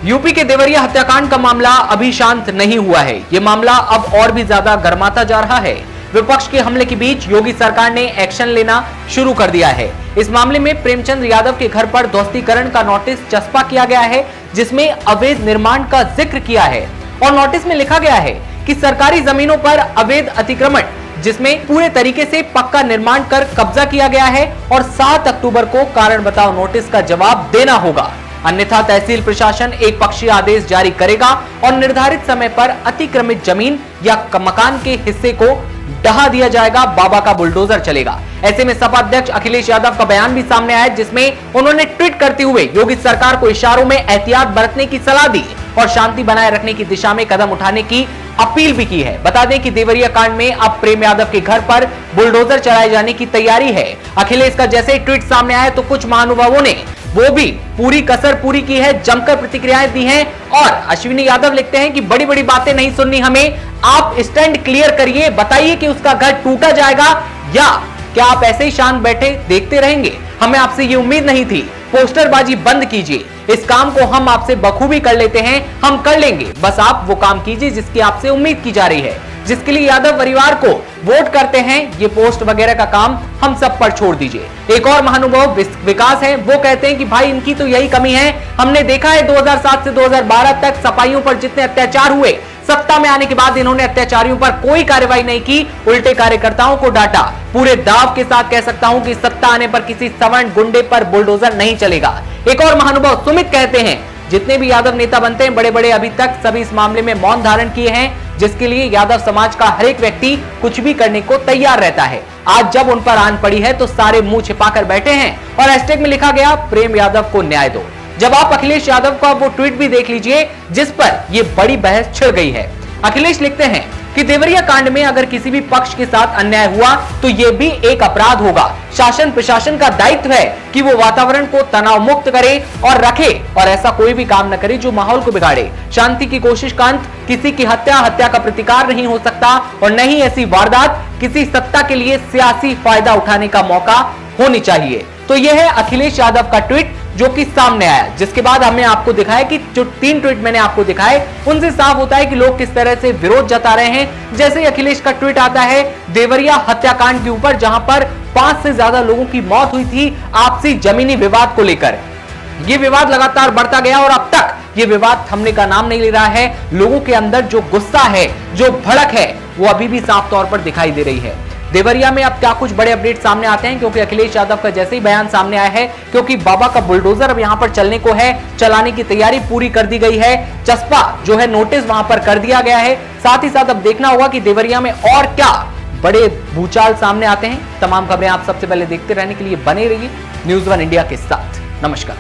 UP के देवरिया हत्याकांड का मामला अभी शांत नहीं हुआ है। ये मामला अब और भी ज्यादा गर्माता जा रहा है। विपक्ष के हमले के बीच योगी सरकार ने एक्शन लेना शुरू कर दिया है। इस मामले में प्रेमचंद यादव के घर पर ध्वस्तीकरण का नोटिस चस्पा किया गया है, जिसमें अवैध निर्माण का जिक्र किया है और नोटिस में लिखा गया है कि सरकारी जमीनों पर अवैध अतिक्रमण, जिसमें पूरे तरीके से पक्का निर्माण कर कब्जा किया गया है और 7 अक्टूबर को कारण बताओ नोटिस का जवाब देना होगा, अन्यथा तहसील प्रशासन एक पक्षीय आदेश जारी करेगा और निर्धारित समय पर अतिक्रमित जमीन या मकान के हिस्से को ढहा दिया जाएगा, बाबा का बुलडोजर चलेगा। ऐसे में सपा अध्यक्ष अखिलेश यादव का बयान भी सामने आया, जिसमें उन्होंने ट्वीट करते हुए योगी सरकार को इशारों में एहतियात बरतने की सलाह दी और शांति बनाए रखने की दिशा में कदम उठाने की अपील भी की है। बता दें कि देवरिया कांड में अब प्रेम यादव के घर पर बुलडोजर चलाए जाने की तैयारी है। अखिलेश का जैसे ही ट्वीट सामने आया तो कुछ महानुभावों ने वो भी पूरी कसर पूरी की है, जमकर प्रतिक्रियाएं दी हैं और अश्विनी यादव लिखते हैं कि बड़ी बड़ी बातें नहीं सुननी हमें, आप स्टैंड क्लियर करिए, बताइए कि उसका घर टूटा जाएगा या क्या आप ऐसे ही शांत बैठे देखते रहेंगे। हमें आपसे ये उम्मीद नहीं थी, पोस्टरबाजी बंद कीजिए, इस काम को हम आपसे बखूबी कर लेते हैं, हम कर लेंगे, बस आप वो काम कीजिए जिसकी आपसे उम्मीद की जा रही है, जिसके लिए यादव परिवार को वोट करते हैं। ये पोस्ट वगैरह का काम हम सब पर छोड़ दीजिए। एक और महानुभाव विकास है, वो कहते हैं कि भाई इनकी तो यही कमी है, हमने देखा है 2007 से 2012 तक सपाइयों पर जितने अत्याचार हुए, सत्ता में आने के बाद इन्होंने अत्याचारियों पर कोई कार्रवाई नहीं की, उल्टे कार्यकर्ताओं को डांटा। पूरे दाव के साथ कह सकता हूं कि सत्ता आने पर किसी सवर्ण गुंडे पर बुलडोजर नहीं चलेगा। एक और महानुभाव सुमित कहते हैं, जितने भी यादव नेता बनते हैं बड़े बड़े, अभी तक सभी इस मामले में मौन धारण किए हैं, जिसके लिए यादव समाज का हर एक व्यक्ति कुछ भी करने को तैयार रहता है। आज जब उन पर आन पड़ी है तो सारे मुंह छिपाकर बैठे हैं और हैशटैग में लिखा गया प्रेम यादव को न्याय दो। जब आप अखिलेश यादव का वो ट्वीट भी देख लीजिए जिस पर ये बड़ी बहस छिड़ गई है। अखिलेश लिखते हैं कि देवरिया कांड में अगर किसी भी पक्ष के साथ अन्याय हुआ तो ये भी एक अपराध होगा। शासन प्रशासन का दायित्व है कि वो वातावरण को तनाव मुक्त करे और रखे और ऐसा कोई भी काम न करे जो माहौल को बिगाड़े। शांति की कोशिश का अंत किसी की हत्या का प्रतिकार नहीं हो सकता और न ही ऐसी वारदात किसी सत्ता के लिए सियासी फायदा उठाने का मौका होनी चाहिए। तो यह है अखिलेश यादव का ट्वीट जो कि सामने आया, जिसके बाद हमने आपको दिखाया कि जो 3 ट्वीट मैंने आपको दिखाए उनसे साफ होता है कि लोग किस तरह से विरोध जता रहे हैं। जैसे ही अखिलेश का ट्वीट आता है देवरिया हत्याकांड के ऊपर, जहां पर 5 से ज्यादा लोगों की मौत हुई थी आपसी जमीनी विवाद को लेकर, ये विवाद लगातार बढ़ता गया और अब तक ये विवाद थमने का नाम नहीं ले रहा है। लोगों के अंदर जो गुस्सा है, जो भड़क है, वो अभी भी साफ तौर पर दिखाई दे रही है। देवरिया में अब क्या कुछ बड़े अपडेट सामने आते हैं, क्योंकि अखिलेश यादव का जैसे ही बयान सामने आया है, क्योंकि बाबा का बुलडोजर अब यहां पर चलने को है, चलाने की तैयारी पूरी कर दी गई है, चस्पा जो है नोटिस वहां पर कर दिया गया है। साथ ही साथ अब देखना होगा कि देवरिया में और क्या बड़े भूचाल सामने आते हैं। तमाम खबरें आप सबसे पहले देखते रहने के लिए बने रहिए न्यूज़ 1 इंडिया के साथ। नमस्कार।